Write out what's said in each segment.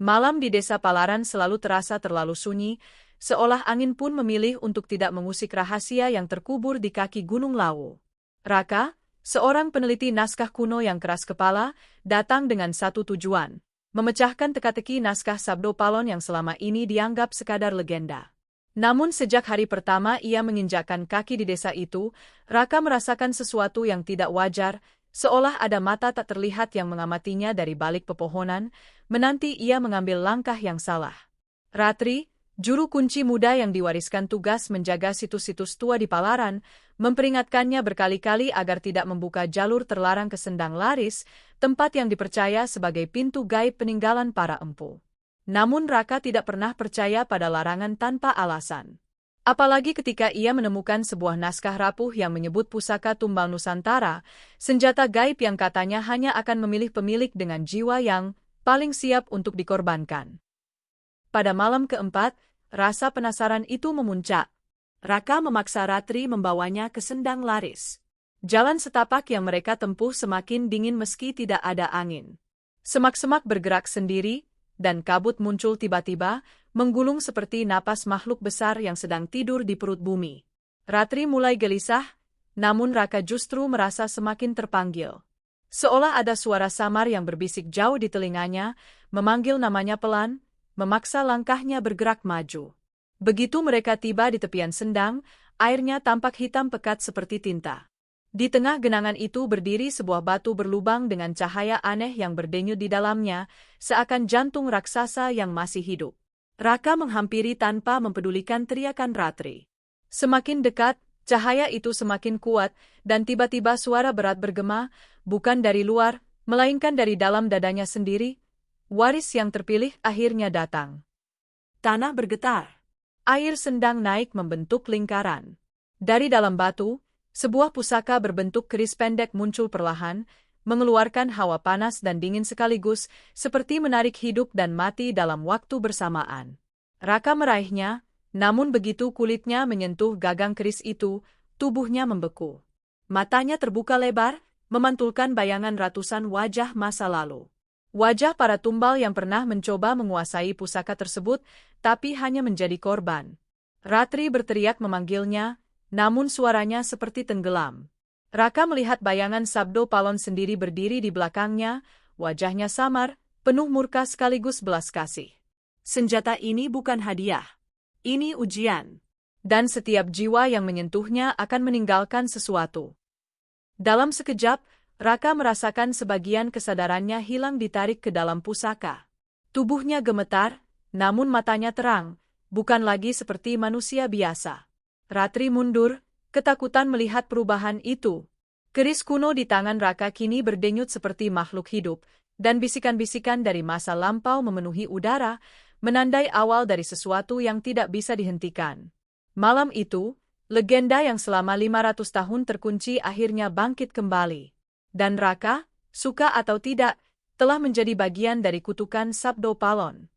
Malam di desa Palaran selalu terasa terlalu sunyi, seolah angin pun memilih untuk tidak mengusik rahasia yang terkubur di kaki Gunung Lawu. Raka, seorang peneliti naskah kuno yang keras kepala, datang dengan satu tujuan: memecahkan teka-teki naskah Sabdo Palon yang selama ini dianggap sekadar legenda. Namun sejak hari pertama ia menginjakkan kaki di desa itu, Raka merasakan sesuatu yang tidak wajar, seolah ada mata tak terlihat yang mengamatinya dari balik pepohonan, menanti ia mengambil langkah yang salah. Ratri, juru kunci muda yang diwariskan tugas menjaga situs-situs tua di Palaran, memperingatkannya berkali-kali agar tidak membuka jalur terlarang ke Sendang Laris, tempat yang dipercaya sebagai pintu gaib peninggalan para empu. Namun Raka tidak pernah percaya pada larangan tanpa alasan. Apalagi ketika ia menemukan sebuah naskah rapuh yang menyebut pusaka tumbal Nusantara, senjata gaib yang katanya hanya akan memilih pemilik dengan jiwa yang paling siap untuk dikorbankan. Pada malam keempat, rasa penasaran itu memuncak. Raka memaksa Ratri membawanya ke Sendang Laris. Jalan setapak yang mereka tempuh semakin dingin meski tidak ada angin. Semak-semak bergerak sendiri, dan kabut muncul tiba-tiba, menggulung seperti napas makhluk besar yang sedang tidur di perut bumi. Ratri mulai gelisah, namun Raka justru merasa semakin terpanggil. Seolah ada suara samar yang berbisik jauh di telinganya, memanggil namanya pelan, memaksa langkahnya bergerak maju. Begitu mereka tiba di tepian sendang, airnya tampak hitam pekat seperti tinta. Di tengah genangan itu berdiri sebuah batu berlubang dengan cahaya aneh yang berdenyut di dalamnya, seakan jantung raksasa yang masih hidup. Raka menghampiri tanpa mempedulikan teriakan Ratri. Semakin dekat, cahaya itu semakin kuat, dan tiba-tiba suara berat bergema, bukan dari luar, melainkan dari dalam dadanya sendiri. Waris yang terpilih akhirnya datang. Tanah bergetar. Air sendang naik membentuk lingkaran. Dari dalam batu, sebuah pusaka berbentuk keris pendek muncul perlahan, mengeluarkan hawa panas dan dingin sekaligus, seperti menarik hidup dan mati dalam waktu bersamaan. Raka meraihnya, namun begitu kulitnya menyentuh gagang keris itu, tubuhnya membeku. Matanya terbuka lebar, memantulkan bayangan ratusan wajah masa lalu. Wajah para tumbal yang pernah mencoba menguasai pusaka tersebut, tapi hanya menjadi korban. Ratri berteriak memanggilnya, namun suaranya seperti tenggelam. Raka melihat bayangan Sabdo Palon sendiri berdiri di belakangnya, wajahnya samar, penuh murka sekaligus belas kasih. Senjata ini bukan hadiah. Ini ujian. Dan setiap jiwa yang menyentuhnya akan meninggalkan sesuatu. Dalam sekejap, Raka merasakan sebagian kesadarannya hilang ditarik ke dalam pusaka. Tubuhnya gemetar, namun matanya terang, bukan lagi seperti manusia biasa. Ratri mundur, ketakutan melihat perubahan itu. Keris kuno di tangan Raka kini berdenyut seperti makhluk hidup, dan bisikan-bisikan dari masa lampau memenuhi udara, menandai awal dari sesuatu yang tidak bisa dihentikan. Malam itu, legenda yang selama 500 tahun terkunci akhirnya bangkit kembali. Dan Raka, suka atau tidak, telah menjadi bagian dari kutukan Sabdo Palon.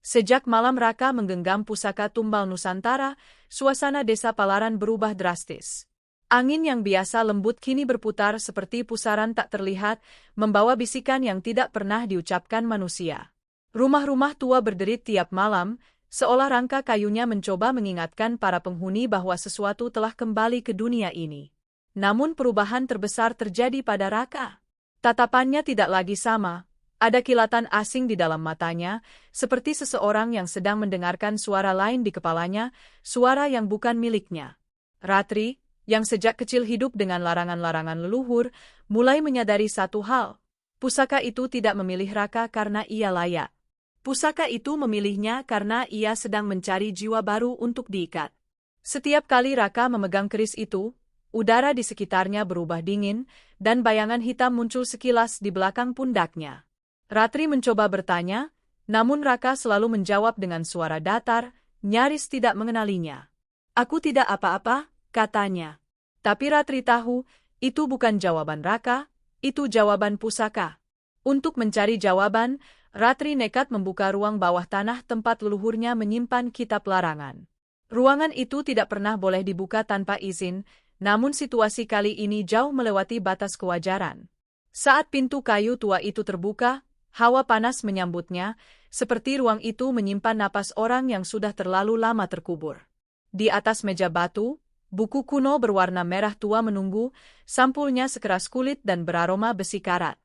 Sejak malam Raka menggenggam pusaka tumbal Nusantara, suasana desa Palaran berubah drastis. Angin yang biasa lembut kini berputar seperti pusaran tak terlihat, membawa bisikan yang tidak pernah diucapkan manusia. Rumah-rumah tua berderit tiap malam, seolah rangka kayunya mencoba mengingatkan para penghuni bahwa sesuatu telah kembali ke dunia ini. Namun perubahan terbesar terjadi pada Raka. Tatapannya tidak lagi sama. Ada kilatan asing di dalam matanya, seperti seseorang yang sedang mendengarkan suara lain di kepalanya, suara yang bukan miliknya. Ratri, yang sejak kecil hidup dengan larangan-larangan leluhur, mulai menyadari satu hal. Pusaka itu tidak memilih Raka karena ia layak. Pusaka itu memilihnya karena ia sedang mencari jiwa baru untuk diikat. Setiap kali Raka memegang keris itu, udara di sekitarnya berubah dingin, dan bayangan hitam muncul sekilas di belakang pundaknya. Ratri mencoba bertanya, namun Raka selalu menjawab dengan suara datar, nyaris tidak mengenalinya. "Aku tidak apa-apa," katanya. Tapi Ratri tahu, itu bukan jawaban Raka, itu jawaban pusaka. Untuk mencari jawaban, Ratri nekat membuka ruang bawah tanah tempat leluhurnya menyimpan kitab larangan. Ruangan itu tidak pernah boleh dibuka tanpa izin, namun situasi kali ini jauh melewati batas kewajaran. Saat pintu kayu tua itu terbuka, hawa panas menyambutnya, seperti ruang itu menyimpan napas orang yang sudah terlalu lama terkubur. Di atas meja batu, buku kuno berwarna merah tua menunggu, sampulnya sekeras kulit dan beraroma besi karat.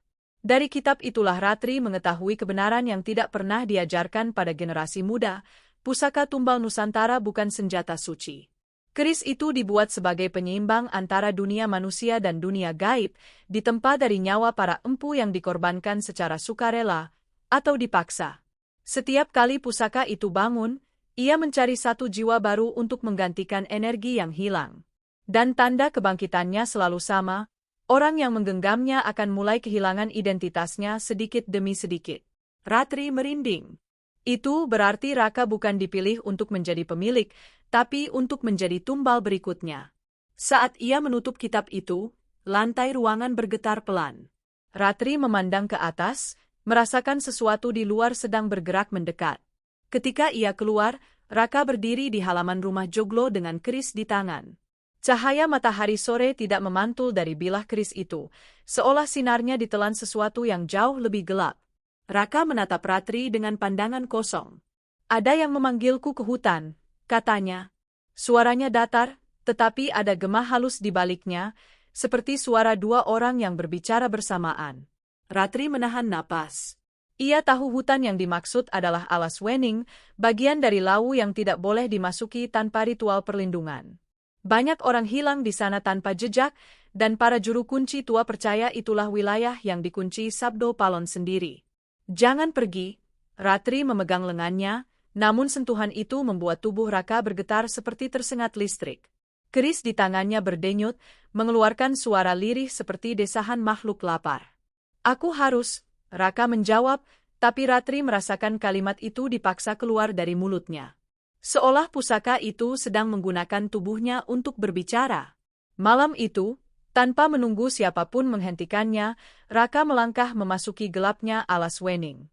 Dari kitab itulah Ratri mengetahui kebenaran yang tidak pernah diajarkan pada generasi muda, pusaka tumbal Nusantara bukan senjata suci. Keris itu dibuat sebagai penyeimbang antara dunia manusia dan dunia gaib, ditempa dari nyawa para empu yang dikorbankan secara sukarela atau dipaksa. Setiap kali pusaka itu bangun, ia mencari satu jiwa baru untuk menggantikan energi yang hilang. Dan tanda kebangkitannya selalu sama, orang yang menggenggamnya akan mulai kehilangan identitasnya sedikit demi sedikit. Ratri merinding. Itu berarti Raka bukan dipilih untuk menjadi pemilik, tapi untuk menjadi tumbal berikutnya. Saat ia menutup kitab itu, lantai ruangan bergetar pelan. Ratri memandang ke atas, merasakan sesuatu di luar sedang bergerak mendekat. Ketika ia keluar, Raka berdiri di halaman rumah joglo dengan keris di tangan. Cahaya matahari sore tidak memantul dari bilah keris itu, seolah sinarnya ditelan sesuatu yang jauh lebih gelap. Raka menatap Ratri dengan pandangan kosong. "Ada yang memanggilku ke hutan," katanya. Suaranya datar, tetapi ada gema halus di baliknya, seperti suara dua orang yang berbicara bersamaan. Ratri menahan napas. Ia tahu hutan yang dimaksud adalah alas Wening, bagian dari Lawu yang tidak boleh dimasuki tanpa ritual perlindungan. Banyak orang hilang di sana tanpa jejak, dan para juru kunci tua percaya itulah wilayah yang dikunci Sabdo Palon sendiri. "Jangan pergi," Ratri memegang lengannya, namun sentuhan itu membuat tubuh Raka bergetar seperti tersengat listrik. Keris di tangannya berdenyut, mengeluarkan suara lirih seperti desahan makhluk lapar. "Aku harus," Raka menjawab, tapi Ratri merasakan kalimat itu dipaksa keluar dari mulutnya. Seolah pusaka itu sedang menggunakan tubuhnya untuk berbicara. Malam itu, tanpa menunggu siapapun menghentikannya, Raka melangkah memasuki gelapnya alas Wening.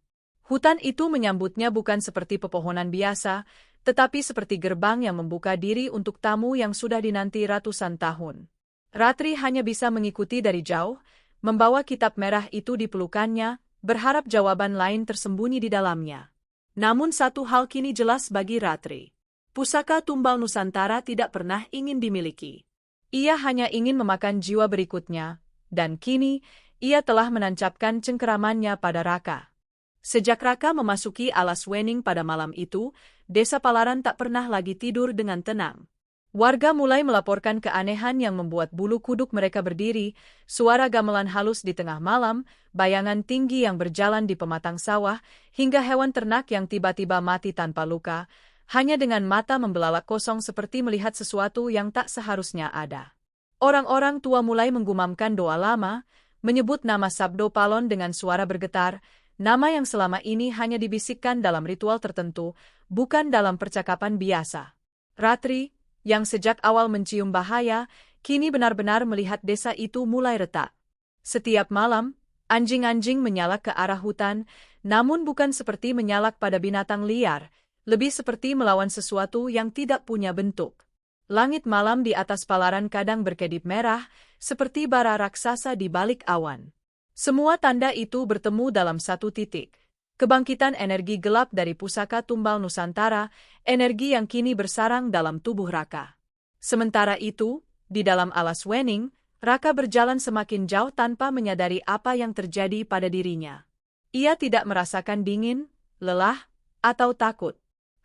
Hutan itu menyambutnya bukan seperti pepohonan biasa, tetapi seperti gerbang yang membuka diri untuk tamu yang sudah dinanti ratusan tahun. Ratri hanya bisa mengikuti dari jauh, membawa kitab merah itu di pelukannya, berharap jawaban lain tersembunyi di dalamnya. Namun satu hal kini jelas bagi Ratri. Pusaka tumbal Nusantara tidak pernah ingin dimiliki. Ia hanya ingin memakan jiwa berikutnya, dan kini, ia telah menancapkan cengkeramannya pada Raka. Sejak Raka memasuki alas Wening pada malam itu, desa Palaran tak pernah lagi tidur dengan tenang. Warga mulai melaporkan keanehan yang membuat bulu kuduk mereka berdiri, suara gamelan halus di tengah malam, bayangan tinggi yang berjalan di pematang sawah, hingga hewan ternak yang tiba-tiba mati tanpa luka, hanya dengan mata membelalak kosong seperti melihat sesuatu yang tak seharusnya ada. Orang-orang tua mulai menggumamkan doa lama, menyebut nama Sabdo Palon dengan suara bergetar, nama yang selama ini hanya dibisikkan dalam ritual tertentu, bukan dalam percakapan biasa. Ratri, yang sejak awal mencium bahaya, kini benar-benar melihat desa itu mulai retak. Setiap malam, anjing-anjing menyalak ke arah hutan, namun bukan seperti menyalak pada binatang liar, lebih seperti melawan sesuatu yang tidak punya bentuk. Langit malam di atas Palaran kadang berkedip merah, seperti bara raksasa di balik awan. Semua tanda itu bertemu dalam satu titik. Kebangkitan energi gelap dari pusaka tumbal Nusantara, energi yang kini bersarang dalam tubuh Raka. Sementara itu, di dalam alas Wening, Raka berjalan semakin jauh tanpa menyadari apa yang terjadi pada dirinya. Ia tidak merasakan dingin, lelah, atau takut.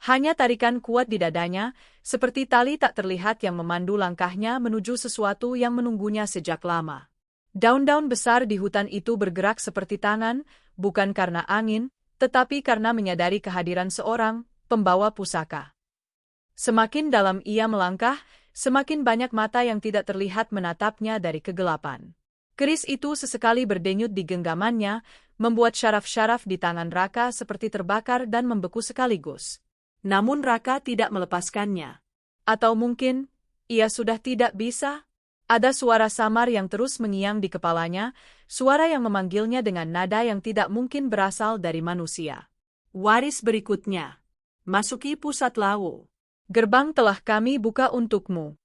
Hanya tarikan kuat di dadanya, seperti tali tak terlihat yang memandu langkahnya menuju sesuatu yang menunggunya sejak lama. Daun-daun besar di hutan itu bergerak seperti tangan, bukan karena angin, tetapi karena menyadari kehadiran seorang pembawa pusaka. Semakin dalam ia melangkah, semakin banyak mata yang tidak terlihat menatapnya dari kegelapan. Keris itu sesekali berdenyut di genggamannya, membuat syaraf-syaraf di tangan Raka seperti terbakar dan membeku sekaligus. Namun Raka tidak melepaskannya. Atau mungkin, ia sudah tidak bisa? Ada suara samar yang terus mengiang di kepalanya, suara yang memanggilnya dengan nada yang tidak mungkin berasal dari manusia. "Waris berikutnya. Masuki pusat Lawu. Gerbang telah kami buka untukmu."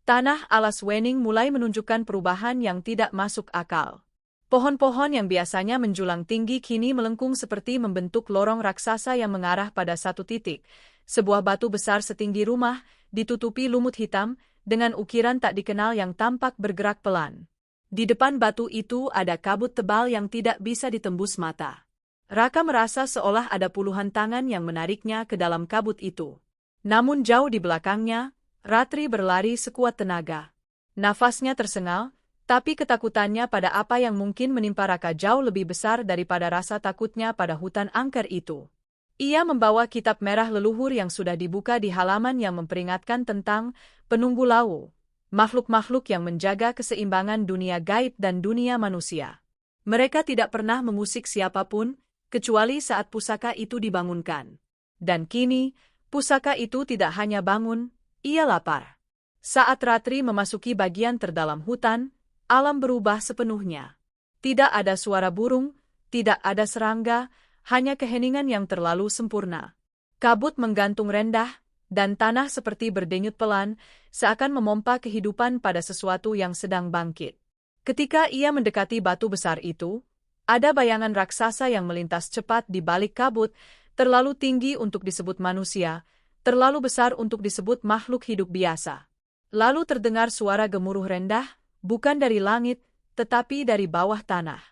Tanah alas Wening mulai menunjukkan perubahan yang tidak masuk akal. Pohon-pohon yang biasanya menjulang tinggi kini melengkung seperti membentuk lorong raksasa yang mengarah pada satu titik. Sebuah batu besar setinggi rumah, ditutupi lumut hitam, dengan ukiran tak dikenal yang tampak bergerak pelan. Di depan batu itu ada kabut tebal yang tidak bisa ditembus mata. Raka merasa seolah ada puluhan tangan yang menariknya ke dalam kabut itu. Namun jauh di belakangnya, Ratri berlari sekuat tenaga. Nafasnya tersengal, tapi ketakutannya pada apa yang mungkin menimpa Raka jauh lebih besar daripada rasa takutnya pada hutan angker itu. Ia membawa kitab merah leluhur yang sudah dibuka di halaman yang memperingatkan tentang penunggu lawu, makhluk-makhluk yang menjaga keseimbangan dunia gaib dan dunia manusia. Mereka tidak pernah mengusik siapapun, kecuali saat pusaka itu dibangunkan. Dan kini, pusaka itu tidak hanya bangun, ia lapar. Saat Ratri memasuki bagian terdalam hutan, alam berubah sepenuhnya. Tidak ada suara burung, tidak ada serangga, hanya keheningan yang terlalu sempurna. Kabut menggantung rendah, dan tanah seperti berdenyut pelan, seakan memompa kehidupan pada sesuatu yang sedang bangkit. Ketika ia mendekati batu besar itu, ada bayangan raksasa yang melintas cepat di balik kabut, terlalu tinggi untuk disebut manusia, terlalu besar untuk disebut makhluk hidup biasa. Lalu terdengar suara gemuruh rendah, bukan dari langit, tetapi dari bawah tanah.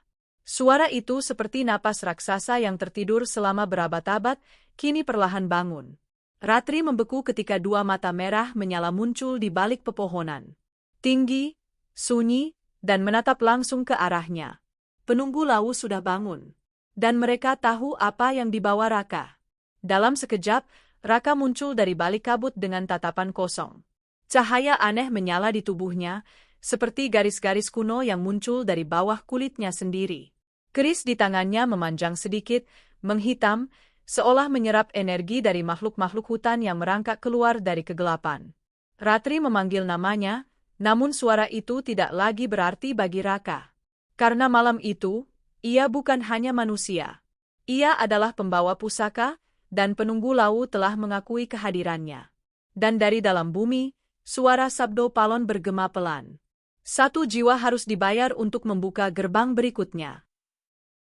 Suara itu seperti napas raksasa yang tertidur selama berabad-abad, kini perlahan bangun. Ratri membeku ketika dua mata merah menyala muncul di balik pepohonan. Tinggi, sunyi, dan menatap langsung ke arahnya. Penunggu lawu sudah bangun. Dan mereka tahu apa yang dibawa Raka. Dalam sekejap, Raka muncul dari balik kabut dengan tatapan kosong. Cahaya aneh menyala di tubuhnya, seperti garis-garis kuno yang muncul dari bawah kulitnya sendiri. Keris di tangannya memanjang sedikit, menghitam, seolah menyerap energi dari makhluk-makhluk hutan yang merangkak keluar dari kegelapan. Ratri memanggil namanya, namun suara itu tidak lagi berarti bagi Raka. Karena malam itu, ia bukan hanya manusia. Ia adalah pembawa pusaka, dan penunggu lawu telah mengakui kehadirannya. Dan dari dalam bumi, suara sabdo palon bergema pelan. Satu jiwa harus dibayar untuk membuka gerbang berikutnya.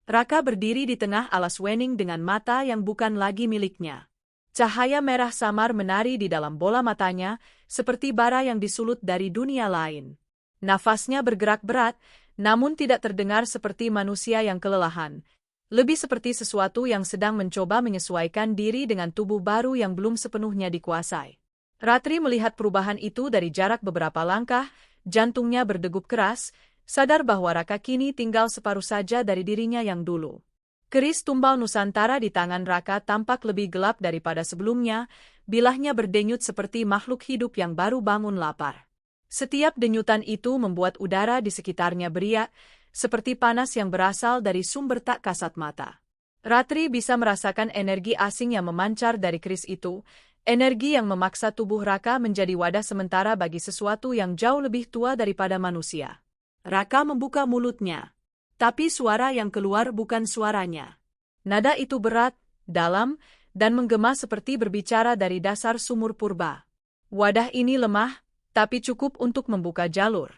Raka berdiri di tengah alas wening dengan mata yang bukan lagi miliknya. Cahaya merah samar menari di dalam bola matanya, seperti bara yang disulut dari dunia lain. Nafasnya bergerak berat, namun tidak terdengar seperti manusia yang kelelahan. Lebih seperti sesuatu yang sedang mencoba menyesuaikan diri dengan tubuh baru yang belum sepenuhnya dikuasai. Ratri melihat perubahan itu dari jarak beberapa langkah, jantungnya berdegup keras, sadar bahwa Raka kini tinggal separuh saja dari dirinya yang dulu. Keris tumbal Nusantara di tangan Raka tampak lebih gelap daripada sebelumnya, bilahnya berdenyut seperti makhluk hidup yang baru bangun lapar. Setiap denyutan itu membuat udara di sekitarnya beriak, seperti panas yang berasal dari sumber tak kasat mata. Ratri bisa merasakan energi asing yang memancar dari keris itu, energi yang memaksa tubuh Raka menjadi wadah sementara bagi sesuatu yang jauh lebih tua daripada manusia. Raka membuka mulutnya, tapi suara yang keluar bukan suaranya. Nada itu berat, dalam, dan menggema seperti berbicara dari dasar sumur purba. Wadah ini lemah, tapi cukup untuk membuka jalur.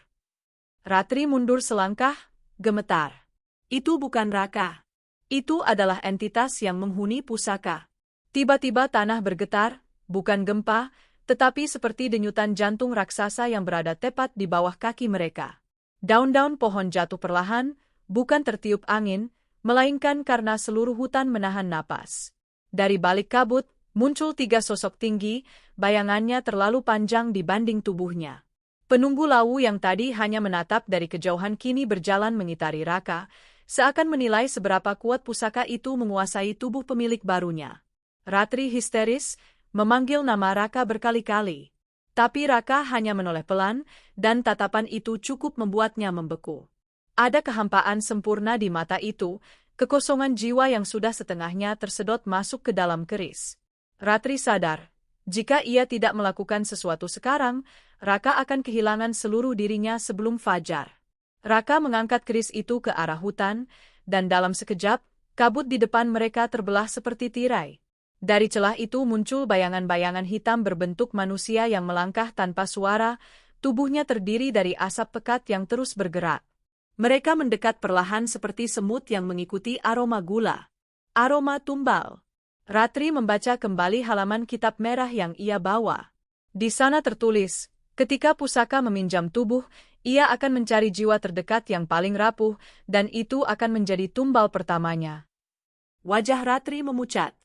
Ratri mundur selangkah, gemetar. Itu bukan Raka. Itu adalah entitas yang menghuni pusaka. Tiba-tiba tanah bergetar, bukan gempa, tetapi seperti denyutan jantung raksasa yang berada tepat di bawah kaki mereka. Daun-daun pohon jatuh perlahan, bukan tertiup angin, melainkan karena seluruh hutan menahan napas. Dari balik kabut, muncul tiga sosok tinggi, bayangannya terlalu panjang dibanding tubuhnya. Penunggu lawu yang tadi hanya menatap dari kejauhan kini berjalan mengitari Raka, seakan menilai seberapa kuat pusaka itu menguasai tubuh pemilik barunya. Ratri histeris, memanggil nama Raka berkali-kali. Tapi Raka hanya menoleh pelan, dan tatapan itu cukup membuatnya membeku. Ada kehampaan sempurna di mata itu, kekosongan jiwa yang sudah setengahnya tersedot masuk ke dalam keris. Ratri sadar, jika ia tidak melakukan sesuatu sekarang, Raka akan kehilangan seluruh dirinya sebelum fajar. Raka mengangkat keris itu ke arah hutan, dan dalam sekejap, kabut di depan mereka terbelah seperti tirai. Dari celah itu muncul bayangan-bayangan hitam berbentuk manusia yang melangkah tanpa suara, tubuhnya terdiri dari asap pekat yang terus bergerak. Mereka mendekat perlahan seperti semut yang mengikuti aroma gula. Aroma tumbal. Ratri membaca kembali halaman kitab merah yang ia bawa. Di sana tertulis, ketika pusaka meminjam tubuh, ia akan mencari jiwa terdekat yang paling rapuh, dan itu akan menjadi tumbal pertamanya. Wajah Ratri memucat.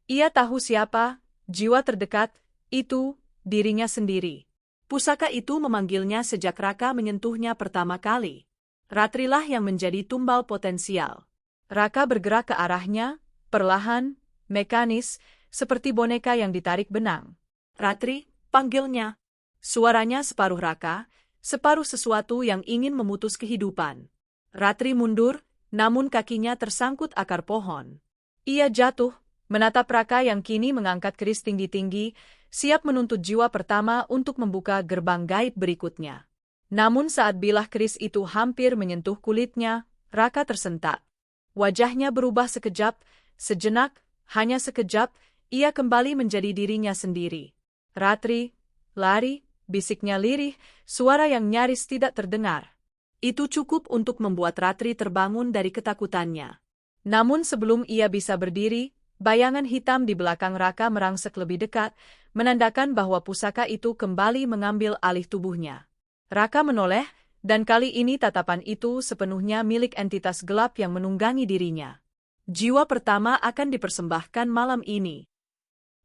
Ia tahu siapa jiwa terdekat itu, dirinya sendiri. Pusaka itu memanggilnya sejak Raka menyentuhnya pertama kali. Ratrilah yang menjadi tumbal potensial. Raka bergerak ke arahnya, perlahan, mekanis, seperti boneka yang ditarik benang. Ratri, panggilnya. Suaranya separuh Raka, separuh sesuatu yang ingin memutus kehidupan. Ratri mundur, namun kakinya tersangkut akar pohon. Ia jatuh, menatap Raka yang kini mengangkat keris tinggi-tinggi, siap menuntut jiwa pertama untuk membuka gerbang gaib berikutnya. Namun saat bilah keris itu hampir menyentuh kulitnya, Raka tersentak. Wajahnya berubah sekejap, sejenak, hanya sekejap, ia kembali menjadi dirinya sendiri. Ratri, lari, bisiknya lirih, suara yang nyaris tidak terdengar. Itu cukup untuk membuat Ratri terbangun dari ketakutannya. Namun sebelum ia bisa berdiri, bayangan hitam di belakang Raka merangsek lebih dekat, menandakan bahwa pusaka itu kembali mengambil alih tubuhnya. Raka menoleh, dan kali ini tatapan itu sepenuhnya milik entitas gelap yang menunggangi dirinya. Jiwa pertama akan dipersembahkan malam ini.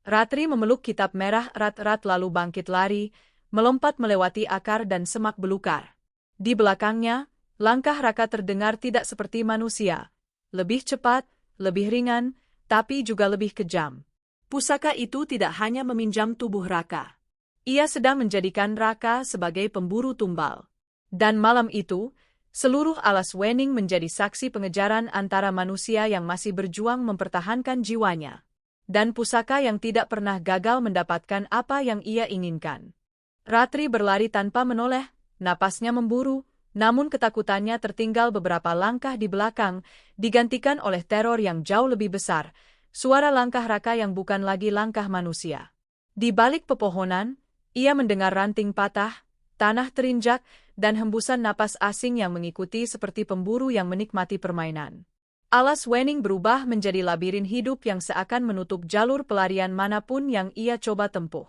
Ratri memeluk kitab merah erat-erat lalu bangkit lari, melompat melewati akar dan semak belukar. Di belakangnya, langkah Raka terdengar tidak seperti manusia. Lebih cepat, lebih ringan, tapi juga lebih kejam. Pusaka itu tidak hanya meminjam tubuh Raka. Ia sedang menjadikan Raka sebagai pemburu tumbal. Dan malam itu, seluruh alas Wening menjadi saksi pengejaran antara manusia yang masih berjuang mempertahankan jiwanya, dan pusaka yang tidak pernah gagal mendapatkan apa yang ia inginkan. Ratri berlari tanpa menoleh, napasnya memburu, namun ketakutannya tertinggal beberapa langkah di belakang, digantikan oleh teror yang jauh lebih besar, suara langkah Raka yang bukan lagi langkah manusia. Di balik pepohonan, ia mendengar ranting patah, tanah terinjak, dan hembusan napas asing yang mengikuti seperti pemburu yang menikmati permainan. Alas Wening berubah menjadi labirin hidup yang seakan menutup jalur pelarian manapun yang ia coba tempuh.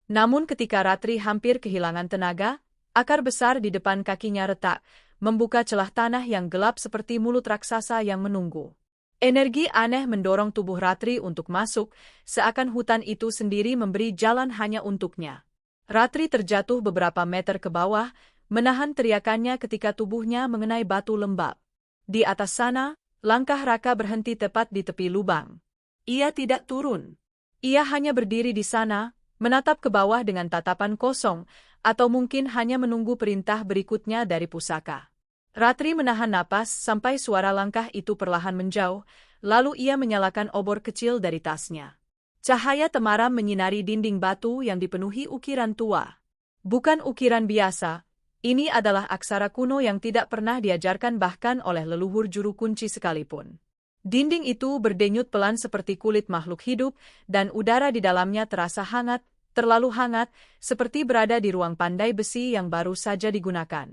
Namun ketika Ratri hampir kehilangan tenaga, akar besar di depan kakinya retak, membuka celah tanah yang gelap seperti mulut raksasa yang menunggu. Energi aneh mendorong tubuh Ratri untuk masuk, seakan hutan itu sendiri memberi jalan hanya untuknya. Ratri terjatuh beberapa meter ke bawah, menahan teriakannya ketika tubuhnya mengenai batu lembab. Di atas sana, langkah Raka berhenti tepat di tepi lubang. Ia tidak turun. Ia hanya berdiri di sana, menatap ke bawah dengan tatapan kosong, atau mungkin hanya menunggu perintah berikutnya dari pusaka. Ratri menahan napas sampai suara langkah itu perlahan menjauh, lalu ia menyalakan obor kecil dari tasnya. Cahaya temaram menyinari dinding batu yang dipenuhi ukiran tua. Bukan ukiran biasa. Ini adalah aksara kuno yang tidak pernah diajarkan bahkan oleh leluhur juru kunci sekalipun. Dinding itu berdenyut pelan seperti kulit makhluk hidup, dan udara di dalamnya terasa hangat, terlalu hangat, seperti berada di ruang pandai besi yang baru saja digunakan.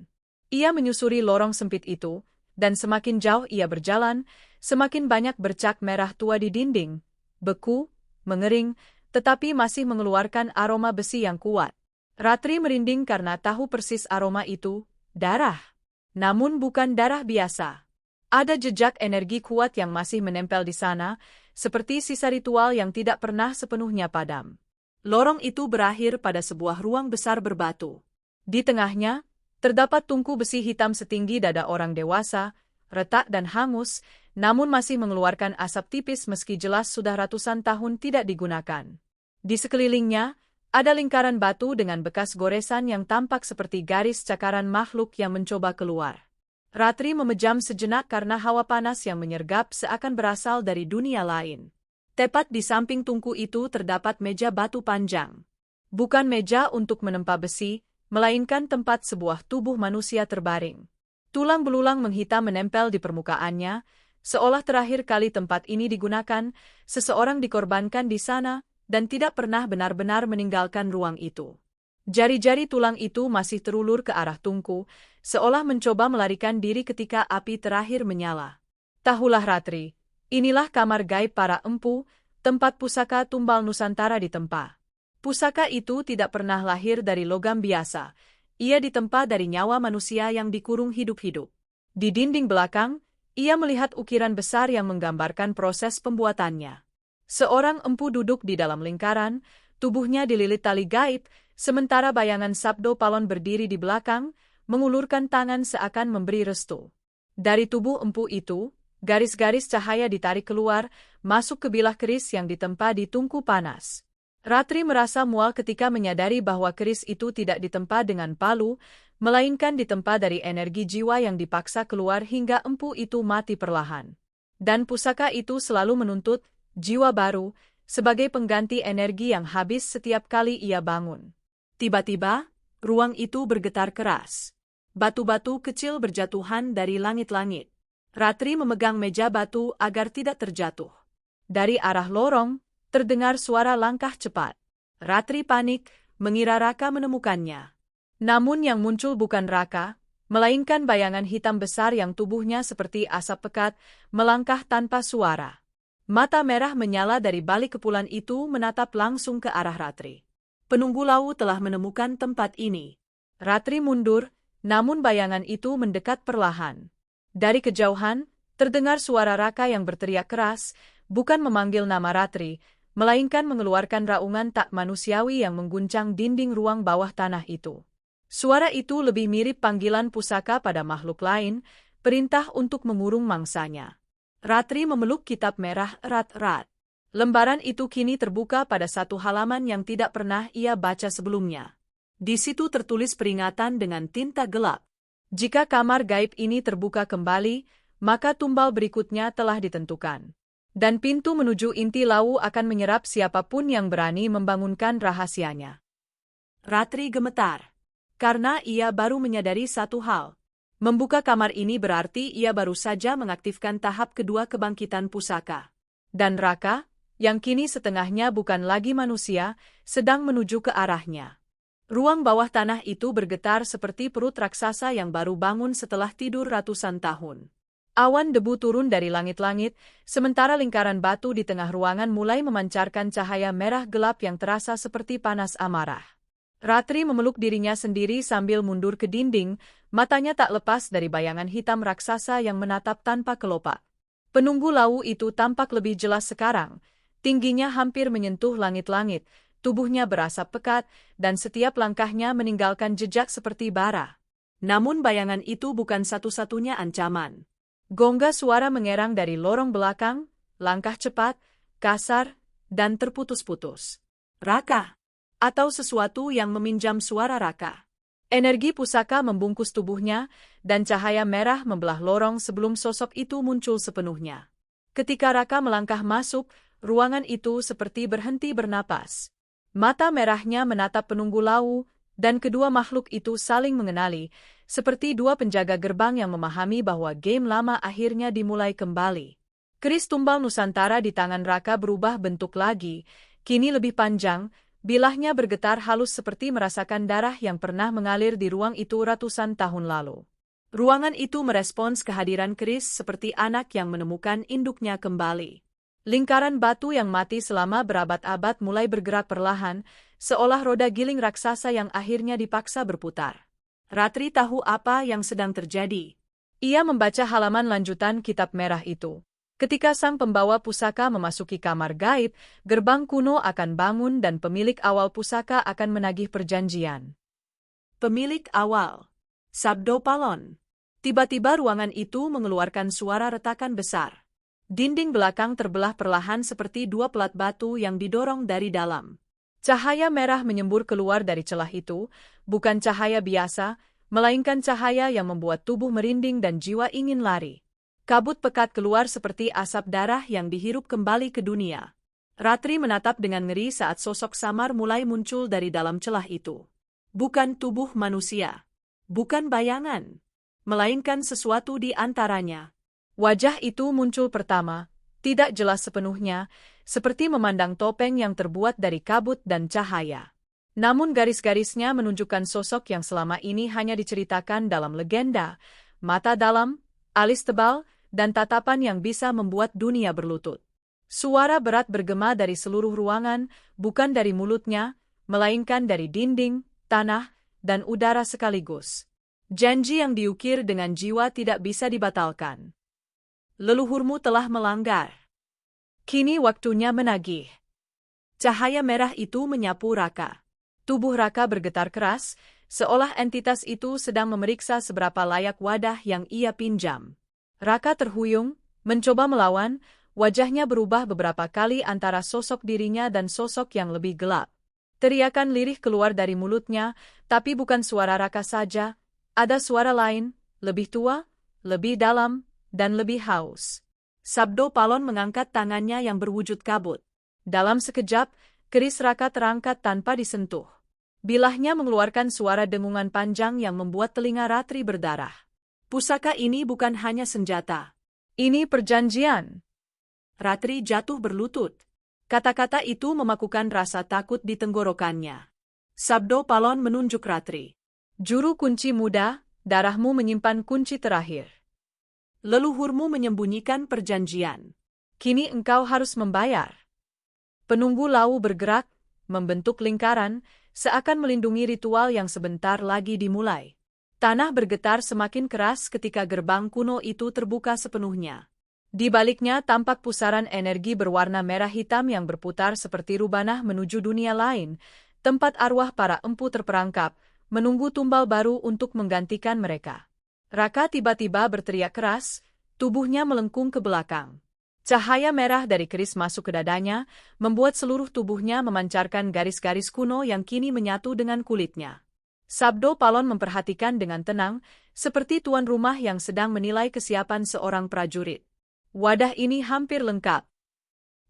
Ia menyusuri lorong sempit itu, dan semakin jauh ia berjalan, semakin banyak bercak merah tua di dinding, beku, mengering, tetapi masih mengeluarkan aroma besi yang kuat. Ratri merinding karena tahu persis aroma itu, darah. Namun bukan darah biasa. Ada jejak energi kuat yang masih menempel di sana, seperti sisa ritual yang tidak pernah sepenuhnya padam. Lorong itu berakhir pada sebuah ruang besar berbatu. Di tengahnya, terdapat tungku besi hitam setinggi dada orang dewasa, retak dan hangus, namun masih mengeluarkan asap tipis meski jelas sudah ratusan tahun tidak digunakan. Di sekelilingnya, ada lingkaran batu dengan bekas goresan yang tampak seperti garis cakaran makhluk yang mencoba keluar. Ratri memejam sejenak karena hawa panas yang menyergap seakan berasal dari dunia lain. Tepat di samping tungku itu terdapat meja batu panjang. Bukan meja untuk menempa besi, melainkan tempat sebuah tubuh manusia terbaring. Tulang belulang menghitam menempel di permukaannya, seolah terakhir kali tempat ini digunakan, seseorang dikorbankan di sana, dan tidak pernah benar-benar meninggalkan ruang itu. Jari-jari tulang itu masih terulur ke arah tungku, seolah mencoba melarikan diri ketika api terakhir menyala. Tahulah Ratri, inilah kamar gaib para empu, tempat pusaka tumbal Nusantara ditempa. Pusaka itu tidak pernah lahir dari logam biasa, ia ditempa dari nyawa manusia yang dikurung hidup-hidup. Di dinding belakang, ia melihat ukiran besar yang menggambarkan proses pembuatannya. Seorang empu duduk di dalam lingkaran, tubuhnya dililit tali gaib, sementara bayangan Sabdo Palon berdiri di belakang, mengulurkan tangan seakan memberi restu. Dari tubuh empu itu, garis-garis cahaya ditarik keluar, masuk ke bilah keris yang ditempa di tungku panas. Ratri merasa mual ketika menyadari bahwa keris itu tidak ditempa dengan palu, melainkan ditempa dari energi jiwa yang dipaksa keluar hingga empu itu mati perlahan. Dan pusaka itu selalu menuntut jiwa baru, sebagai pengganti energi yang habis setiap kali ia bangun. Tiba-tiba, ruang itu bergetar keras. Batu-batu kecil berjatuhan dari langit-langit. Ratri memegang meja batu agar tidak terjatuh. Dari arah lorong, terdengar suara langkah cepat. Ratri panik, mengira Raka menemukannya. Namun yang muncul bukan Raka, melainkan bayangan hitam besar yang tubuhnya seperti asap pekat, melangkah tanpa suara. Mata merah menyala dari balik kepulan itu menatap langsung ke arah Ratri. Penunggu Lawu telah menemukan tempat ini. Ratri mundur, namun bayangan itu mendekat perlahan. Dari kejauhan, terdengar suara Raka yang berteriak keras, bukan memanggil nama Ratri, melainkan mengeluarkan raungan tak manusiawi yang mengguncang dinding ruang bawah tanah itu. Suara itu lebih mirip panggilan pusaka pada makhluk lain, perintah untuk mengurung mangsanya. Ratri memeluk kitab merah erat-erat. Lembaran itu kini terbuka pada satu halaman yang tidak pernah ia baca sebelumnya. Di situ tertulis peringatan dengan tinta gelap. Jika kamar gaib ini terbuka kembali, maka tumbal berikutnya telah ditentukan. Dan pintu menuju inti Lawu akan menyerap siapapun yang berani membangunkan rahasianya. Ratri gemetar, karena ia baru menyadari satu hal. Membuka kamar ini berarti ia baru saja mengaktifkan tahap kedua kebangkitan pusaka. Dan Raka, yang kini setengahnya bukan lagi manusia, sedang menuju ke arahnya. Ruang bawah tanah itu bergetar seperti perut raksasa yang baru bangun setelah tidur ratusan tahun. Awan debu turun dari langit-langit, sementara lingkaran batu di tengah ruangan mulai memancarkan cahaya merah gelap yang terasa seperti panas amarah. Ratri memeluk dirinya sendiri sambil mundur ke dinding, matanya tak lepas dari bayangan hitam raksasa yang menatap tanpa kelopak. Penunggu Lawu itu tampak lebih jelas sekarang, tingginya hampir menyentuh langit-langit, tubuhnya berasap pekat, dan setiap langkahnya meninggalkan jejak seperti bara. Namun bayangan itu bukan satu-satunya ancaman. Gongga suara mengerang dari lorong belakang, langkah cepat, kasar, dan terputus-putus. Raka! Atau sesuatu yang meminjam suara Raka. Energi pusaka membungkus tubuhnya, dan cahaya merah membelah lorong sebelum sosok itu muncul sepenuhnya. Ketika Raka melangkah masuk, ruangan itu seperti berhenti bernapas. Mata merahnya menatap penunggu Lawu, dan kedua makhluk itu saling mengenali, seperti dua penjaga gerbang yang memahami bahwa game lama akhirnya dimulai kembali. Keris tumbal Nusantara di tangan Raka berubah bentuk lagi, kini lebih panjang, bilahnya bergetar halus seperti merasakan darah yang pernah mengalir di ruang itu ratusan tahun lalu. Ruangan itu merespons kehadiran keris seperti anak yang menemukan induknya kembali. Lingkaran batu yang mati selama berabad-abad mulai bergerak perlahan, seolah roda giling raksasa yang akhirnya dipaksa berputar. Ratri tahu apa yang sedang terjadi. Ia membaca halaman lanjutan kitab merah itu. Ketika sang pembawa pusaka memasuki kamar gaib, gerbang kuno akan bangun dan pemilik awal pusaka akan menagih perjanjian. Pemilik awal, Sabdo Palon. Tiba-tiba ruangan itu mengeluarkan suara retakan besar. Dinding belakang terbelah perlahan seperti dua pelat batu yang didorong dari dalam. Cahaya merah menyembur keluar dari celah itu, bukan cahaya biasa, melainkan cahaya yang membuat tubuh merinding dan jiwa ingin lari. Kabut pekat keluar seperti asap darah yang dihirup kembali ke dunia. Ratri menatap dengan ngeri saat sosok samar mulai muncul dari dalam celah itu. Bukan tubuh manusia. Bukan bayangan. Melainkan sesuatu di antaranya. Wajah itu muncul pertama, tidak jelas sepenuhnya, seperti memandang topeng yang terbuat dari kabut dan cahaya. Namun garis-garisnya menunjukkan sosok yang selama ini hanya diceritakan dalam legenda, mata dalam, alis tebal, dan tatapan yang bisa membuat dunia berlutut. Suara berat bergema dari seluruh ruangan, bukan dari mulutnya, melainkan dari dinding, tanah, dan udara sekaligus. Janji yang diukir dengan jiwa tidak bisa dibatalkan. Leluhurmu telah melanggar. Kini waktunya menagih. Cahaya merah itu menyapu Raka. Tubuh Raka bergetar keras, seolah entitas itu sedang memeriksa seberapa layak wadah yang ia pinjam. Raka terhuyung, mencoba melawan, wajahnya berubah beberapa kali antara sosok dirinya dan sosok yang lebih gelap. Teriakan lirih keluar dari mulutnya, tapi bukan suara Raka saja, ada suara lain, lebih tua, lebih dalam, dan lebih haus. Sabdo Palon mengangkat tangannya yang berwujud kabut. Dalam sekejap, keris Raka terangkat tanpa disentuh. Bilahnya mengeluarkan suara dengungan panjang yang membuat telinga Ratri berdarah. Pusaka ini bukan hanya senjata. Ini perjanjian. Ratri jatuh berlutut. Kata-kata itu memakukan rasa takut di tenggorokannya. Sabdo Palon menunjuk Ratri. Juru kunci muda, darahmu menyimpan kunci terakhir. Leluhurmu menyembunyikan perjanjian. Kini engkau harus membayar. Penunggu Lau bergerak, membentuk lingkaran, seakan melindungi ritual yang sebentar lagi dimulai. Tanah bergetar semakin keras ketika gerbang kuno itu terbuka sepenuhnya. Di baliknya tampak pusaran energi berwarna merah hitam yang berputar seperti rubanah menuju dunia lain, tempat arwah para empu terperangkap, menunggu tumbal baru untuk menggantikan mereka. Raka tiba-tiba berteriak keras, tubuhnya melengkung ke belakang. Cahaya merah dari keris masuk ke dadanya, membuat seluruh tubuhnya memancarkan garis-garis kuno yang kini menyatu dengan kulitnya. Sabdo Palon memperhatikan dengan tenang, seperti tuan rumah yang sedang menilai kesiapan seorang prajurit. Wadah ini hampir lengkap.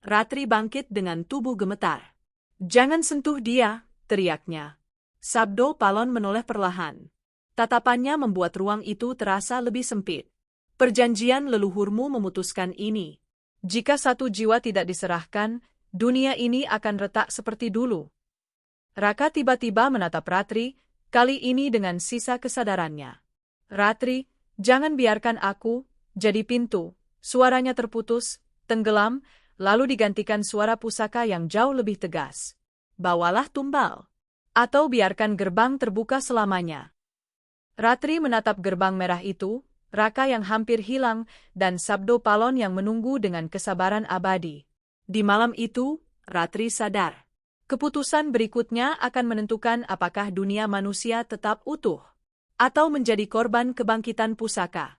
Ratri bangkit dengan tubuh gemetar. Jangan sentuh dia, teriaknya. Sabdo Palon menoleh perlahan. Tatapannya membuat ruang itu terasa lebih sempit. Perjanjian leluhurmu memutuskan ini. Jika satu jiwa tidak diserahkan, dunia ini akan retak seperti dulu. Raka tiba-tiba menatap Ratri, kali ini dengan sisa kesadarannya. Ratri, jangan biarkan aku jadi pintu. Suaranya terputus, tenggelam, lalu digantikan suara pusaka yang jauh lebih tegas. Bawalah tumbal. Atau biarkan gerbang terbuka selamanya. Ratri menatap gerbang merah itu, Raka yang hampir hilang, dan Sabdo Palon yang menunggu dengan kesabaran abadi. Di malam itu, Ratri sadar. Keputusan berikutnya akan menentukan apakah dunia manusia tetap utuh, atau menjadi korban kebangkitan pusaka.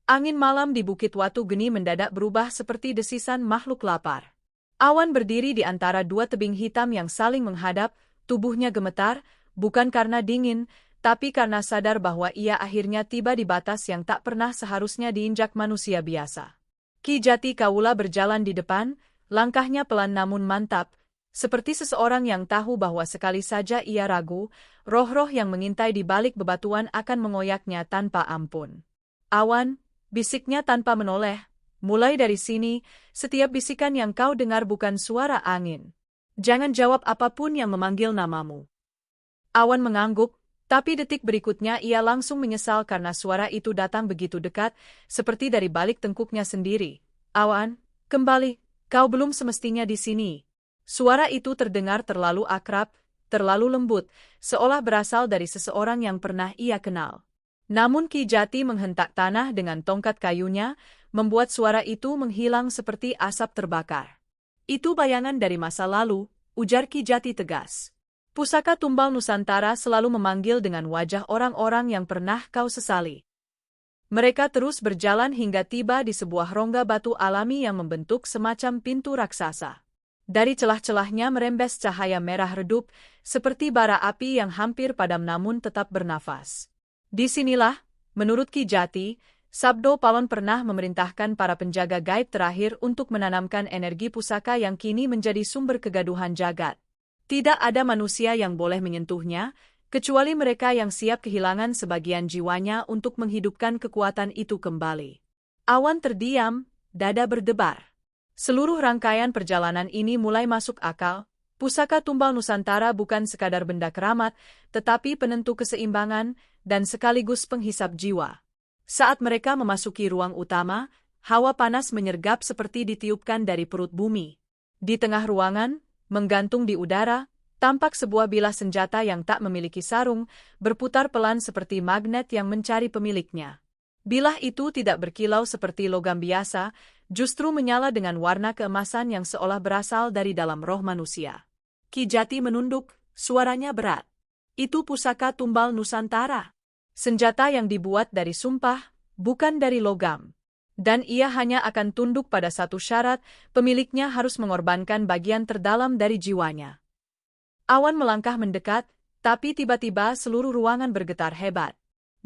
Angin malam di Bukit Watu Geni mendadak berubah seperti desisan makhluk lapar. Awan berdiri di antara dua tebing hitam yang saling menghadap, tubuhnya gemetar, bukan karena dingin, tapi karena sadar bahwa ia akhirnya tiba di batas yang tak pernah seharusnya diinjak manusia biasa. Ki Jati Kawula berjalan di depan, langkahnya pelan namun mantap, seperti seseorang yang tahu bahwa sekali saja ia ragu, roh-roh yang mengintai di balik bebatuan akan mengoyaknya tanpa ampun. Awan, bisiknya tanpa menoleh, mulai dari sini, setiap bisikan yang kau dengar bukan suara angin. Jangan jawab apapun yang memanggil namamu. Awan mengangguk, tapi detik berikutnya ia langsung menyesal karena suara itu datang begitu dekat, seperti dari balik tengkuknya sendiri. Awan, kembali, kau belum semestinya di sini. Suara itu terdengar terlalu akrab, terlalu lembut, seolah berasal dari seseorang yang pernah ia kenal. Namun Ki Jati menghentak tanah dengan tongkat kayunya, membuat suara itu menghilang seperti asap terbakar. Itu bayangan dari masa lalu, ujar Ki Jati tegas. Pusaka Tumbal Nusantara selalu memanggil dengan wajah orang-orang yang pernah kau sesali. Mereka terus berjalan hingga tiba di sebuah rongga batu alami yang membentuk semacam pintu raksasa. Dari celah-celahnya merembes cahaya merah redup, seperti bara api yang hampir padam namun tetap bernafas. Disinilah, menurut Ki Jati, Sabdo Palon pernah memerintahkan para penjaga gaib terakhir untuk menanamkan energi pusaka yang kini menjadi sumber kegaduhan jagat. Tidak ada manusia yang boleh menyentuhnya, kecuali mereka yang siap kehilangan sebagian jiwanya untuk menghidupkan kekuatan itu kembali. Awan terdiam, dada berdebar. Seluruh rangkaian perjalanan ini mulai masuk akal, Pusaka Tumbal Nusantara bukan sekadar benda keramat, tetapi penentu keseimbangan dan sekaligus penghisap jiwa. Saat mereka memasuki ruang utama, hawa panas menyergap seperti ditiupkan dari perut bumi. Di tengah ruangan, menggantung di udara, tampak sebuah bilah senjata yang tak memiliki sarung, berputar pelan seperti magnet yang mencari pemiliknya. Bilah itu tidak berkilau seperti logam biasa, justru menyala dengan warna keemasan yang seolah berasal dari dalam roh manusia. Ki Jati menunduk, suaranya berat. Itu pusaka Tumbal Nusantara. Senjata yang dibuat dari sumpah, bukan dari logam. Dan ia hanya akan tunduk pada satu syarat, pemiliknya harus mengorbankan bagian terdalam dari jiwanya. Awan melangkah mendekat, tapi tiba-tiba seluruh ruangan bergetar hebat.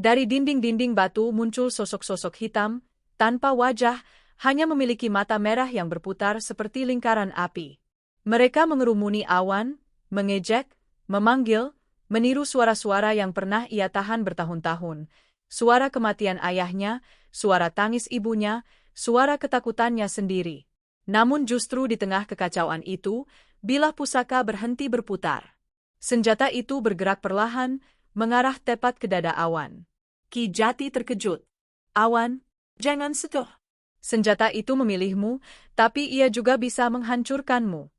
Dari dinding-dinding batu muncul sosok-sosok hitam, tanpa wajah, hanya memiliki mata merah yang berputar seperti lingkaran api. Mereka mengerumuni awan, mengejek, memanggil, meniru suara-suara yang pernah ia tahan bertahun-tahun. Suara kematian ayahnya, suara tangis ibunya, suara ketakutannya sendiri. Namun justru di tengah kekacauan itu, bilah pusaka berhenti berputar. Senjata itu bergerak perlahan, mengarah tepat ke dada Awan. Ki Jati terkejut. Awan, jangan sentuh. Senjata itu memilihmu, tapi ia juga bisa menghancurkanmu.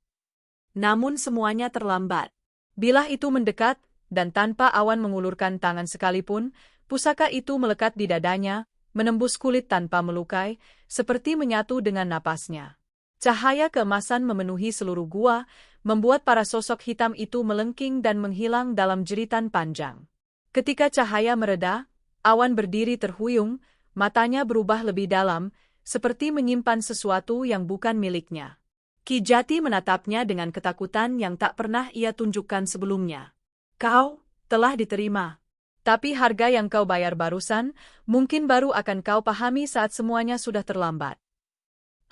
Namun semuanya terlambat. Bilah itu mendekat, dan tanpa Awan mengulurkan tangan sekalipun, pusaka itu melekat di dadanya, menembus kulit tanpa melukai, seperti menyatu dengan napasnya. Cahaya keemasan memenuhi seluruh gua, membuat para sosok hitam itu melengking dan menghilang dalam jeritan panjang. Ketika cahaya mereda, Awan berdiri terhuyung, matanya berubah lebih dalam, seperti menyimpan sesuatu yang bukan miliknya. Ki Jati menatapnya dengan ketakutan yang tak pernah ia tunjukkan sebelumnya. Kau telah diterima. Tapi harga yang kau bayar barusan, mungkin baru akan kau pahami saat semuanya sudah terlambat.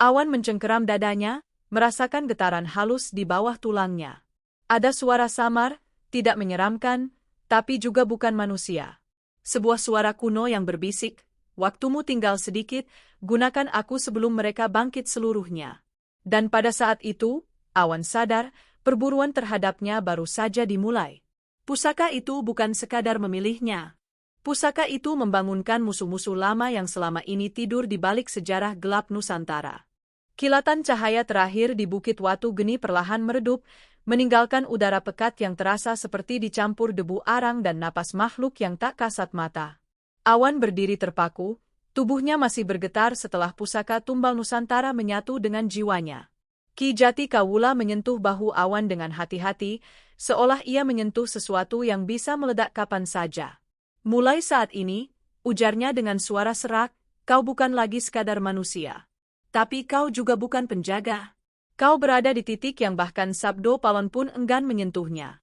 Awan mencengkeram dadanya, merasakan getaran halus di bawah tulangnya. Ada suara samar, tidak menyeramkan, tapi juga bukan manusia. Sebuah suara kuno yang berbisik, waktumu tinggal sedikit, gunakan aku sebelum mereka bangkit seluruhnya. Dan pada saat itu, Awan sadar, perburuan terhadapnya baru saja dimulai. Pusaka itu bukan sekadar memilihnya. Pusaka itu membangunkan musuh-musuh lama yang selama ini tidur di balik sejarah gelap Nusantara. Kilatan cahaya terakhir di Bukit Watu Geni perlahan meredup, meninggalkan udara pekat yang terasa seperti dicampur debu arang dan napas makhluk yang tak kasat mata. Awan berdiri terpaku, tubuhnya masih bergetar setelah pusaka Tumbal Nusantara menyatu dengan jiwanya. Ki Jati Kawula menyentuh bahu Awan dengan hati-hati, seolah ia menyentuh sesuatu yang bisa meledak kapan saja. Mulai saat ini, ujarnya dengan suara serak, kau bukan lagi sekadar manusia. Tapi kau juga bukan penjaga. Kau berada di titik yang bahkan Sabdo Palon pun enggan menyentuhnya.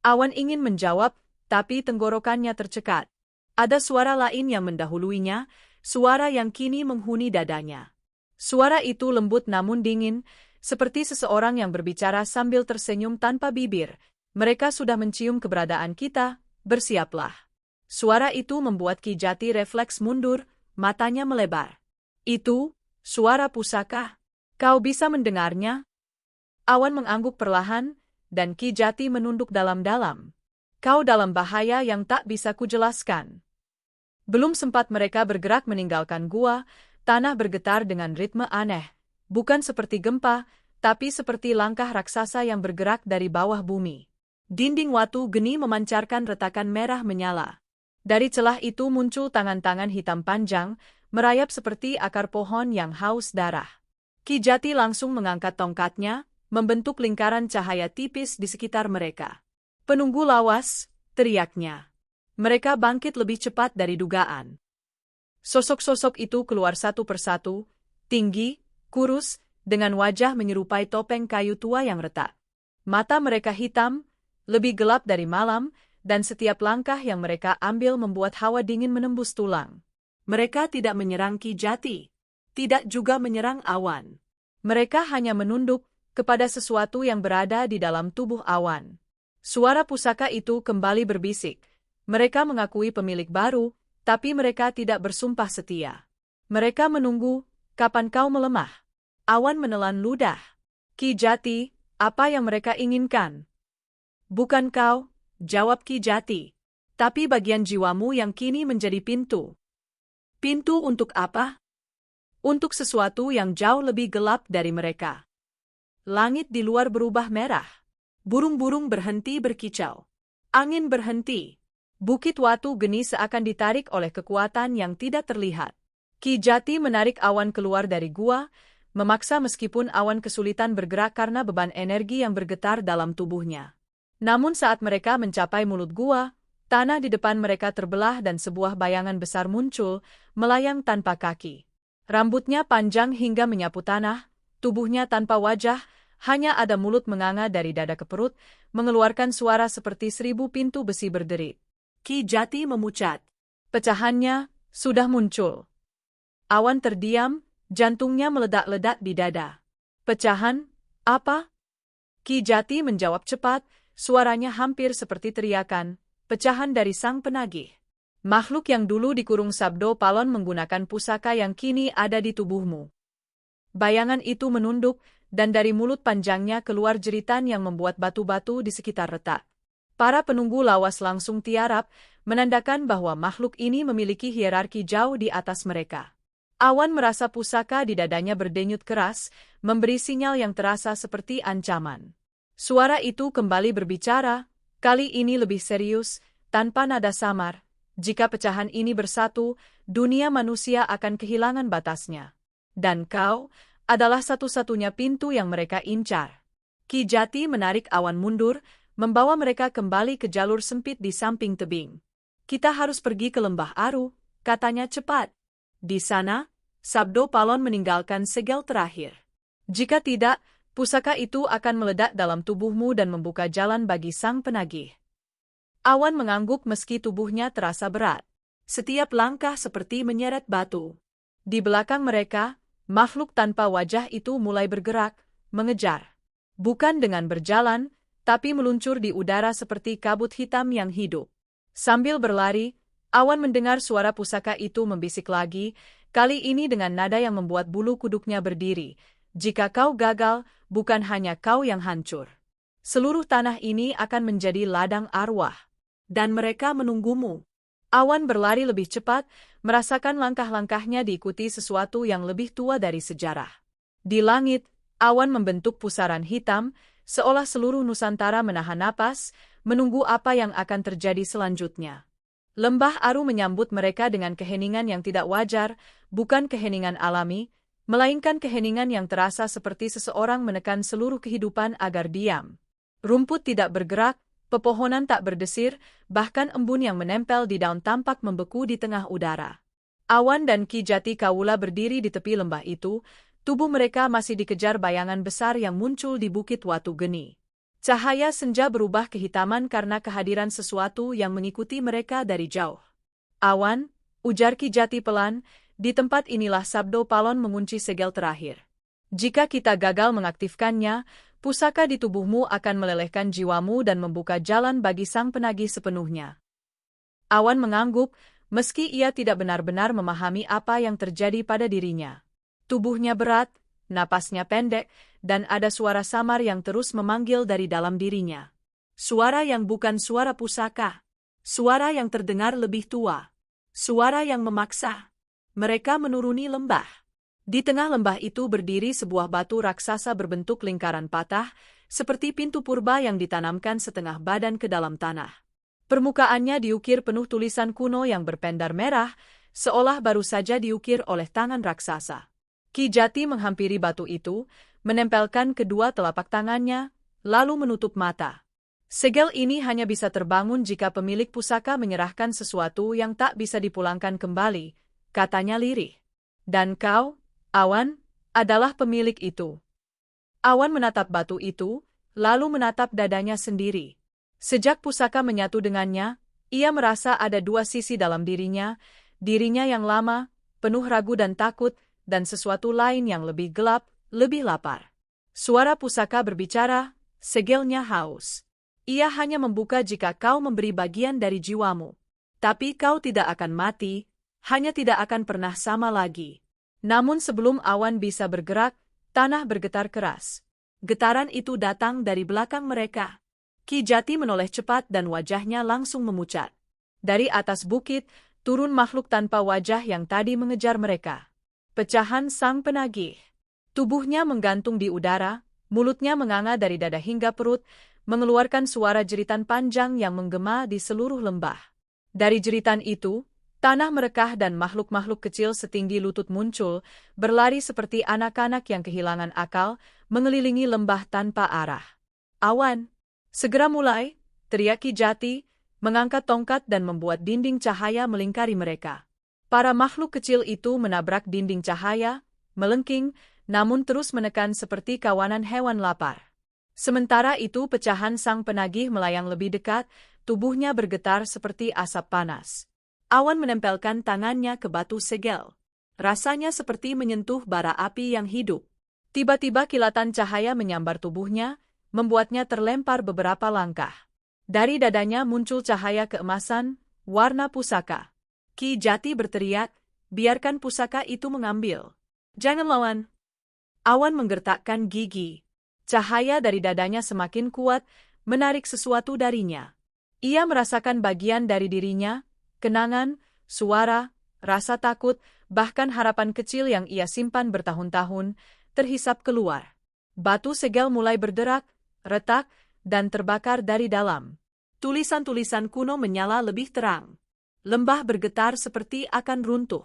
Awan ingin menjawab, tapi tenggorokannya tercekat. Ada suara lain yang mendahuluinya, suara yang kini menghuni dadanya. Suara itu lembut namun dingin, seperti seseorang yang berbicara sambil tersenyum tanpa bibir. Mereka sudah mencium keberadaan kita, bersiaplah. Suara itu membuat Ki Jati refleks mundur, matanya melebar. Itu, suara pusaka. Kau bisa mendengarnya? Awan mengangguk perlahan, dan Ki Jati menunduk dalam-dalam. Kau dalam bahaya yang tak bisa kujelaskan. Belum sempat mereka bergerak meninggalkan gua, tanah bergetar dengan ritme aneh. Bukan seperti gempa, tapi seperti langkah raksasa yang bergerak dari bawah bumi. Dinding Watu Geni memancarkan retakan merah menyala. Dari celah itu muncul tangan-tangan hitam panjang, merayap seperti akar pohon yang haus darah. Ki Jati langsung mengangkat tongkatnya, membentuk lingkaran cahaya tipis di sekitar mereka. Penunggu lawas, teriaknya. Mereka bangkit lebih cepat dari dugaan. Sosok-sosok itu keluar satu persatu, tinggi, kurus, dengan wajah menyerupai topeng kayu tua yang retak. Mata mereka hitam, lebih gelap dari malam, dan setiap langkah yang mereka ambil membuat hawa dingin menembus tulang. Mereka tidak menyerang Ki Jati. Tidak juga menyerang Awan. Mereka hanya menunduk kepada sesuatu yang berada di dalam tubuh Awan. Suara pusaka itu kembali berbisik. Mereka mengakui pemilik baru, tapi mereka tidak bersumpah setia. Mereka menunggu, kapan kau melemah? Awan menelan ludah. Ki Jati, Apa yang mereka inginkan? Bukan kau, jawab Ki Jati. Tapi bagian jiwamu yang kini menjadi pintu. Pintu untuk apa? Untuk sesuatu yang jauh lebih gelap dari mereka. Langit di luar berubah merah. Burung-burung berhenti berkicau. Angin berhenti. Bukit Watu Geni seakan ditarik oleh kekuatan yang tidak terlihat. Ki Jati menarik awan keluar dari gua, memaksa meskipun awan kesulitan bergerak karena beban energi yang bergetar dalam tubuhnya. Namun saat mereka mencapai mulut gua, tanah di depan mereka terbelah dan sebuah bayangan besar muncul, melayang tanpa kaki. Rambutnya panjang hingga menyapu tanah, tubuhnya tanpa wajah, hanya ada mulut menganga dari dada ke perut, mengeluarkan suara seperti 1000 pintu besi berderit. Ki Jati memucat. Pecahannya sudah muncul. Awan terdiam, jantungnya meledak-ledak di dada. Pecahan? Apa? Ki Jati menjawab cepat, suaranya hampir seperti teriakan, pecahan dari sang penagih. Makhluk yang dulu dikurung Sabdo Palon menggunakan pusaka yang kini ada di tubuhmu. Bayangan itu menunduk, dan dari mulut panjangnya keluar jeritan yang membuat batu-batu di sekitar retak. Para penunggu lawas langsung tiarap, menandakan bahwa makhluk ini memiliki hierarki jauh di atas mereka. Awan merasa pusaka di dadanya berdenyut keras, memberi sinyal yang terasa seperti ancaman. Suara itu kembali berbicara, kali ini lebih serius, tanpa nada samar. Jika pecahan ini bersatu, dunia manusia akan kehilangan batasnya. Dan kau adalah satu-satunya pintu yang mereka incar. Ki Jati menarik awan mundur, membawa mereka kembali ke jalur sempit di samping tebing. Kita harus pergi ke Lembah Aru, katanya cepat. Di sana, Sabdo Palon meninggalkan segel terakhir. Jika tidak, pusaka itu akan meledak dalam tubuhmu dan membuka jalan bagi sang penagih. Awan mengangguk meski tubuhnya terasa berat. Setiap langkah seperti menyeret batu. Di belakang mereka, makhluk tanpa wajah itu mulai bergerak, mengejar. Bukan dengan berjalan, tapi meluncur di udara seperti kabut hitam yang hidup. Sambil berlari, Awan mendengar suara pusaka itu membisik lagi, kali ini dengan nada yang membuat bulu kuduknya berdiri. Jika kau gagal, bukan hanya kau yang hancur. Seluruh tanah ini akan menjadi ladang arwah. Dan mereka menunggumu. Awan berlari lebih cepat, merasakan langkah-langkahnya diikuti sesuatu yang lebih tua dari sejarah. Di langit, awan membentuk pusaran hitam, seolah seluruh Nusantara menahan napas, menunggu apa yang akan terjadi selanjutnya. Lembah Aru menyambut mereka dengan keheningan yang tidak wajar, bukan keheningan alami, melainkan keheningan yang terasa seperti seseorang menekan seluruh kehidupan agar diam. Rumput tidak bergerak, pepohonan tak berdesir, bahkan embun yang menempel di daun tampak membeku di tengah udara. Awan dan Ki Jati Kawula berdiri di tepi lembah itu, tubuh mereka masih dikejar bayangan besar yang muncul di Bukit Watu Geni. Cahaya senja berubah kehitaman karena kehadiran sesuatu yang mengikuti mereka dari jauh. Awan, ujar Ki Jati pelan, di tempat inilah Sabdo Palon mengunci segel terakhir. Jika kita gagal mengaktifkannya, pusaka di tubuhmu akan melelehkan jiwamu dan membuka jalan bagi sang penagih sepenuhnya. Awan mengangguk, meski ia tidak benar-benar memahami apa yang terjadi pada dirinya. Tubuhnya berat, napasnya pendek, dan ada suara samar yang terus memanggil dari dalam dirinya. Suara yang bukan suara pusaka. Suara yang terdengar lebih tua. Suara yang memaksa. Mereka menuruni lembah. Di tengah lembah itu berdiri sebuah batu raksasa berbentuk lingkaran patah, seperti pintu purba yang ditanamkan setengah badan ke dalam tanah. Permukaannya diukir penuh tulisan kuno yang berpendar merah, seolah baru saja diukir oleh tangan raksasa. Ki Jati menghampiri batu itu, menempelkan kedua telapak tangannya, lalu menutup mata. Segel ini hanya bisa terbangun jika pemilik pusaka menyerahkan sesuatu yang tak bisa dipulangkan kembali, katanya lirih. Dan kau, Awan, adalah pemilik itu. Awan menatap batu itu, lalu menatap dadanya sendiri. Sejak pusaka menyatu dengannya, ia merasa ada dua sisi dalam dirinya yang lama, penuh ragu dan takut, dan sesuatu lain yang lebih gelap, lebih lapar. Suara pusaka berbicara, segelnya haus. Ia hanya membuka jika kau memberi bagian dari jiwamu. Tapi kau tidak akan mati, hanya tidak akan pernah sama lagi. Namun sebelum awan bisa bergerak, tanah bergetar keras. Getaran itu datang dari belakang mereka. Ki Jati menoleh cepat dan wajahnya langsung memucat. Dari atas bukit, turun makhluk tanpa wajah yang tadi mengejar mereka. Pecahan sang penagih. Tubuhnya menggantung di udara, mulutnya menganga dari dada hingga perut, mengeluarkan suara jeritan panjang yang menggema di seluruh lembah. Dari jeritan itu, tanah merekah dan makhluk-makhluk kecil setinggi lutut muncul, berlari seperti anak-anak yang kehilangan akal, mengelilingi lembah tanpa arah. Awan, segera mulai, teriak Ki Jati, mengangkat tongkat dan membuat dinding cahaya melingkari mereka. Para makhluk kecil itu menabrak dinding cahaya, melengking, namun terus menekan seperti kawanan hewan lapar. Sementara itu pecahan sang penagih melayang lebih dekat, tubuhnya bergetar seperti asap panas. Awan menempelkan tangannya ke batu segel. Rasanya seperti menyentuh bara api yang hidup. Tiba-tiba kilatan cahaya menyambar tubuhnya, membuatnya terlempar beberapa langkah. Dari dadanya muncul cahaya keemasan, warna pusaka. Ki Jati berteriak, biarkan pusaka itu mengambil. Jangan lawan. Awan menggertakkan gigi. Cahaya dari dadanya semakin kuat, menarik sesuatu darinya. Ia merasakan bagian dari dirinya, kenangan, suara, rasa takut, bahkan harapan kecil yang ia simpan bertahun-tahun, terhisap keluar. Batu segel mulai berderak, retak, dan terbakar dari dalam. Tulisan-tulisan kuno menyala lebih terang. Lembah bergetar seperti akan runtuh.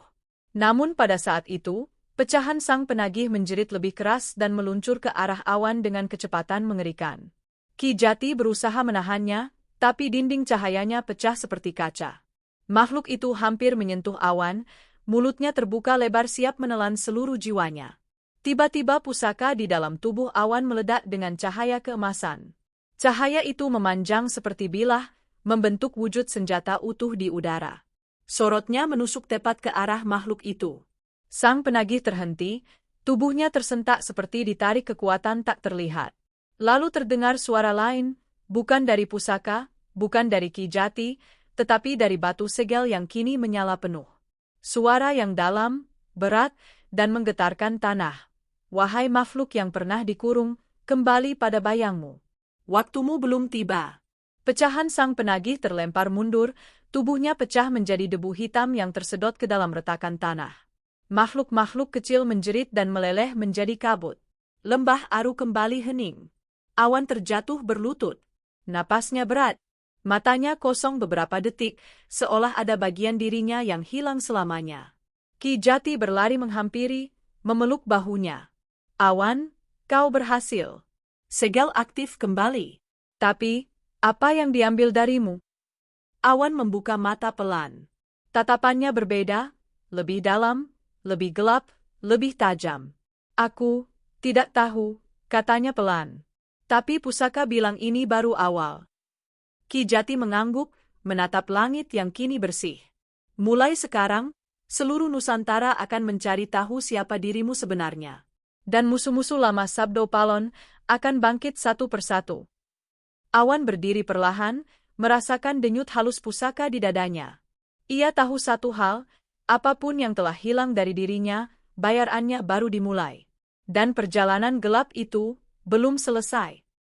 Namun pada saat itu, pecahan sang penagih menjerit lebih keras dan meluncur ke arah awan dengan kecepatan mengerikan. Ki Jati berusaha menahannya, tapi dinding cahayanya pecah seperti kaca. Makhluk itu hampir menyentuh awan, mulutnya terbuka lebar siap menelan seluruh jiwanya. Tiba-tiba pusaka di dalam tubuh awan meledak dengan cahaya keemasan. Cahaya itu memanjang seperti bilah, membentuk wujud senjata utuh di udara. Sorotnya menusuk tepat ke arah makhluk itu. Sang penagih terhenti, tubuhnya tersentak seperti ditarik kekuatan tak terlihat. Lalu terdengar suara lain, bukan dari pusaka, bukan dari Ki Jati, tetapi dari batu segel yang kini menyala penuh. Suara yang dalam, berat, dan menggetarkan tanah. Wahai makhluk yang pernah dikurung, kembali pada bayangmu. Waktumu belum tiba. Pecahan sang penagih terlempar mundur, tubuhnya pecah menjadi debu hitam yang tersedot ke dalam retakan tanah. Makhluk-makhluk kecil menjerit dan meleleh menjadi kabut. Lembah Aru kembali hening. Awan terjatuh berlutut. Napasnya berat. Matanya kosong beberapa detik, seolah ada bagian dirinya yang hilang selamanya. Ki Jati berlari menghampiri, memeluk bahunya. Awan, kau berhasil. Segel aktif kembali. Tapi, apa yang diambil darimu? Awan membuka mata pelan. Tatapannya berbeda, lebih dalam, lebih gelap, lebih tajam. Aku tidak tahu, katanya pelan. Tapi pusaka bilang ini baru awal. Ki Jati mengangguk, menatap langit yang kini bersih. Mulai sekarang, seluruh Nusantara akan mencari tahu siapa dirimu sebenarnya. Dan musuh-musuh lama Sabdo Palon akan bangkit satu persatu. Awan berdiri perlahan, merasakan denyut halus pusaka di dadanya. Ia tahu satu hal, apapun yang telah hilang dari dirinya, bayarannya baru dimulai. Dan perjalanan gelap itu belum selesai.